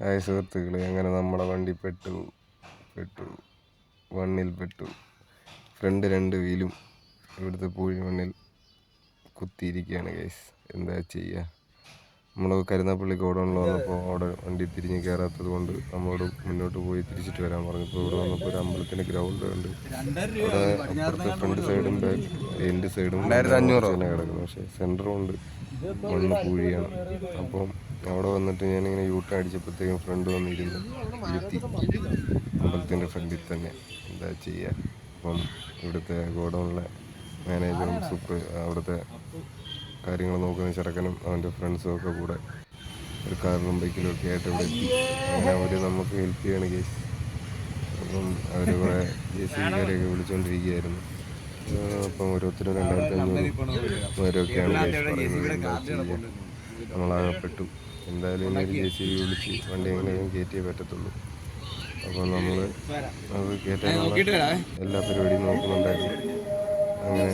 Hi സുഹൃത്തുക്കളെ, അങ്ങനെ നമ്മുടെ വണ്ടി പെട്ടു മണ്ണിൽ പെട്ടു. ഫ്രണ്ട് 2 വീലും ഇവിടുത്തെ പൂഴി മണ്ണിൽ കുത്തിയിരിക്കുകയാണ് ഗൈസ്. എന്താ ചെയ്യുക? നമ്മൾ കരുനാപ്പള്ളി ഗോഡൗണിൽ വന്നപ്പോൾ അവിടെ വണ്ടി തിരിഞ്ഞ് കയറാത്തത് കൊണ്ട് നമ്മളോട് മുന്നോട്ട് പോയി തിരിച്ചിട്ട് വരാൻ പറഞ്ഞു. ഇപ്പോൾ ഇവിടെ വന്നപ്പോൾ ഒരു അമ്പലത്തിൻ്റെ ഗ്രൗണ്ട് ഉണ്ട്. അവിടെ അപ്പുറത്തെ ഫ്രണ്ട് സൈഡും എൻഡ് സൈഡും തന്നെ കിടക്കുന്നു. പക്ഷേ സെൻറ്ററും ഉണ്ട്, മണ്ണ് പൂഴിയാണ്. അപ്പം അവിടെ വന്നിട്ട് ഞാനിങ്ങനെ യൂട്ടേൺ അടിച്ചപ്പോഴത്തേക്കും ഫ്രണ്ട് വന്നിരുന്നു ഇരുത്തി അമ്പലത്തിൻ്റെ ഫ്രണ്ടിൽ തന്നെ. എന്താ ചെയ്യുക? അപ്പം ഇവിടുത്തെ ഗോഡൗണിലെ മാനേജറും അവിടുത്തെ കാര്യങ്ങൾ നോക്കുന്ന ചെറുക്കനും അവൻ്റെ ഫ്രണ്ട്സും ഒക്കെ കൂടെ ഒരു കാറിലും ബൈക്കിലും ഒക്കെ ആയിട്ട് ഇവിടെ എത്തി. അങ്ങനെ അവർ നമുക്ക് ഹെൽപ്പ് ചെയ്യണം കേസ്. അപ്പം അവർ കുറേ JCBക്കാരെയൊക്കെ വിളിച്ചുകൊണ്ടിരിക്കുകയായിരുന്നു. അപ്പം ഓരോരുത്തരും 2500 പേരൊക്കെയാണ് പറയുന്നത്. നമ്മളാകപ്പെട്ടു. എന്തായാലും ഇനി JCB വിളിച്ച് വണ്ടി എങ്ങനെയും കയറ്റിയേ പറ്റത്തുള്ളൂ. അപ്പോൾ നമ്മൾ അത് കയറ്റാനുള്ള എല്ലാ പരിപാടിയും നോക്കുന്നുണ്ടായിരുന്നു. അങ്ങനെ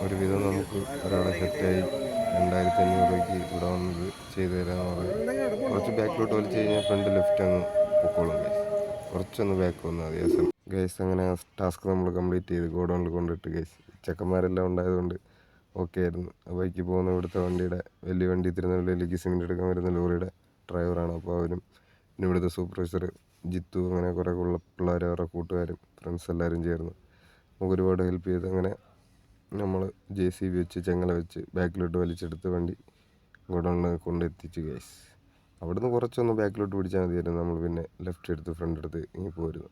ഒരുവിധം നമുക്ക് ഒരാളെ സെറ്റായി 2500 രൂപയ്ക്ക് ഇവിടെ വന്നത് ചെയ്തു തരാമെന്ന് പറഞ്ഞു. കുറച്ച് ബാക്കിലോട്ട് വലിച്ച് കഴിഞ്ഞാൽ ഫ്രണ്ട് ലെഫ്റ്റ് അങ്ങ് പൊക്കോളും ഗൈസ്. കുറച്ചൊന്ന് ബാക്ക് വന്നാൽ മതി ഗൈസ്. അങ്ങനെ ടാസ്ക് നമ്മൾ കംപ്ലീറ്റ് ചെയ്ത് ഗോഡൗണിൽ കൊണ്ടിട്ട് ഗൈസ്. ചെക്കന്മാരെല്ലാം ഉണ്ടായതുകൊണ്ട് ഓക്കെ ആയിരുന്നു. ബൈക്കിൽ പോകുന്ന ഇവിടുത്തെ വണ്ടിയുടെ വലിയ വണ്ടി തിരുനെല്ലിയിലേക്ക് സിമെൻ്റ് എടുക്കാൻ വരുന്ന ലോറിയുടെ ഡ്രൈവറാണ്. അപ്പോൾ അവരും പിന്നെ ഇവിടുത്തെ സൂപ്പർവൈസർ ജിത്തു, അങ്ങനെ കുറേ പിള്ളേർ, അവരുടെ കൂട്ടുകാരും ഫ്രണ്ട്സ് എല്ലാവരും ചേർന്ന് നമുക്ക് ഒരുപാട് ഹെൽപ്പ് ചെയ്ത് അങ്ങനെ നമ്മൾ JCB വെച്ച് ചെങ്ങല വെച്ച് ബാക്കിലോട്ട് വലിച്ചെടുത്ത് വണ്ടി ഗോഡൗണിൽ കൊണ്ടെത്തിച്ചു ഗൈസ്. അവിടുന്ന് കുറച്ചൊന്ന് ബാക്കിലോട്ട് പിടിച്ചാൽ മതിയായിരുന്നു. നമ്മൾ പിന്നെ ലെഫ്റ്റ് എടുത്ത് ഫ്രണ്ട് എടുത്ത് ഇങ്ങനെ പോരുന്നു.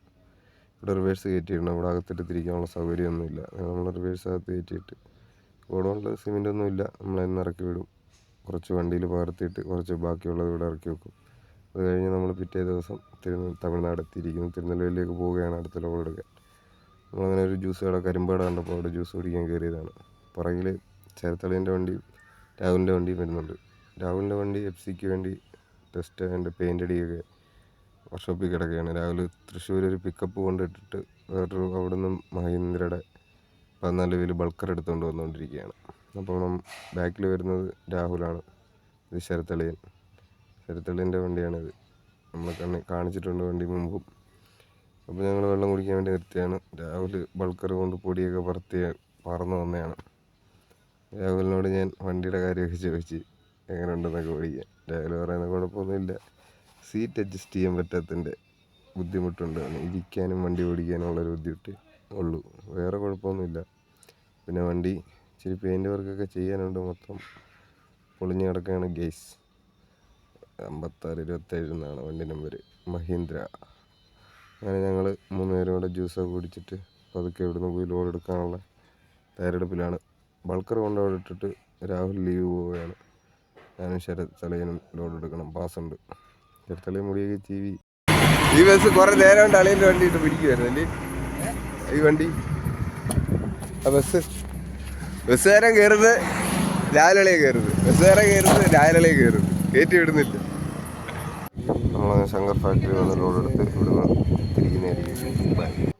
ഇവിടെ റിവേഴ്സ് കയറ്റിയിടണം. ഇവിടെ അകത്തിട്ട് തിരിക്കാനുള്ള സൗകര്യമൊന്നുമില്ല. നമ്മൾ റിവേഴ്സ് അകത്ത് കയറ്റിയിട്ട് ഗോഡൗണിൽ സിമെൻ്റൊന്നും ഇല്ല. നമ്മളതിന് ഇറക്കി വിടും. കുറച്ച് വണ്ടിയിൽ പകർത്തിയിട്ട് കുറച്ച് ബാക്കിയുള്ളത് ഇവിടെ ഇറക്കി വെക്കും. അത് കഴിഞ്ഞ് നമ്മൾ പിറ്റേ ദിവസം തമിഴ്നാട് എത്തിയിരിക്കുന്നു. തിരുനെല്വേലിയിലേക്ക് പോവുകയാണ് അടുത്ത ലോഡ് എടുക്കാൻ. നമ്മളങ്ങനെ ഒരു ജ്യൂസ് കട, കരിമ്പട കണ്ടപ്പോൾ അവിടെ ജ്യൂസ് കുടിക്കാൻ കയറിയതാണ്. പുറകിൽ ചേർത്തളീൻ്റെ വണ്ടിയും രാഹുലിൻ്റെ വണ്ടിയും വരുന്നുണ്ട്. രാഹുലിൻ്റെ വണ്ടി FCക്ക് വേണ്ടി ടെസ്റ്റ് അതിൻ്റെ പെയിൻ്റ് അടിയൊക്കെ വർക്ക്ഷോപ്പിൽ കിടക്കുകയാണ്. രാഹുൽ തൃശ്ശൂർ ഒരു പിക്കപ്പ് കൊണ്ടിട്ടിട്ട് വേറൊരു അവിടെ നിന്നും മഹീന്ദ്രയുടെ 14 വീല് ബൾക്കർ എടുത്തുകൊണ്ട് വന്നുകൊണ്ടിരിക്കുകയാണ്. അപ്പോൾ ബാക്കിൽ വരുന്നത് രാഹുലാണ്. ഇത് ശരത്തളിയൻ്റെ വണ്ടിയാണിത്. നമ്മൾ കാണിച്ചിട്ടുണ്ട് വണ്ടി മുമ്പും. അപ്പോൾ ഞങ്ങൾ വെള്ളം കുടിക്കാൻ വേണ്ടി നിർത്തിയാണ്. രാഹുൽ ബൾക്കർ കൊണ്ട് പൊടിയൊക്കെ പറന്ന് വന്നതാണ്. രാഹുലിനോട് ഞാൻ വണ്ടിയുടെ കാര്യമൊക്കെ ചോദിച്ച് എങ്ങനെ ഉണ്ടെന്നൊക്കെ ഓടിക്കാൻ. രാഹുൽ പറയുന്ന കുഴപ്പമൊന്നുമില്ല, സീറ്റ് അഡ്ജസ്റ്റ് ചെയ്യാൻ പറ്റാത്തതിൻ്റെ ബുദ്ധിമുട്ടുണ്ട്, ഇരിക്കാനും വണ്ടി ഓടിക്കാനും ഉള്ളൊരു ബുദ്ധിമുട്ട് ഉള്ളൂ, വേറെ കുഴപ്പമൊന്നുമില്ല. പിന്നെ വണ്ടി ഇച്ചിരി പെയിൻറ്റ് വർക്കൊക്കെ ചെയ്യാനുണ്ട്. മൊത്തം പൊളിഞ്ഞ് കിടക്കുകയാണ് ഗേസ്. 5627 എന്നാണ് വണ്ടി നമ്പർ, മഹീന്ദ്ര. അങ്ങനെ ഞങ്ങൾ 3 പേരും കൂടെ ജ്യൂസൊക്കെ കുടിച്ചിട്ട് പതുക്കെ ഇവിടുന്ന് പോയി ലോഡ് എടുക്കാനുള്ള തയ്യാറെടുപ്പിലാണ്. ബൾക്കർ കൊണ്ടവിടെ ഇട്ടിട്ട് രാഹുൽ ലീവ് പോവുകയാണ്. ഞാനും ശരത്തളിയനും ലോഡ് എടുക്കണം. പാസ്സുണ്ട്. ശരത്തളിയൻ മുടിയൊക്കെ ചീവി. ഈ ബസ് കുറേ നേരം കൊണ്ട് അളിയൻ്റെ വണ്ടി ഇട്ട് പിടിക്കുമായിരുന്നു അല്ലേ? ഈ വണ്ടി ആ ബസ്സുകാരൻ കയറുന്നത് രാവിലെ കയറുന്നത്, ബസ്സുകാരൻ കയറുന്നത് രാവിലെ കയറുന്നത്, കയറ്റി വിടുന്നില്ല. നമ്മളങ്ങനെ ശങ്കർ ഫാക്ടറി വന്ന് ലോഡ് എടുത്ത് ഇവിടുന്ന് തിരിക്കുന്നതായിരിക്കും.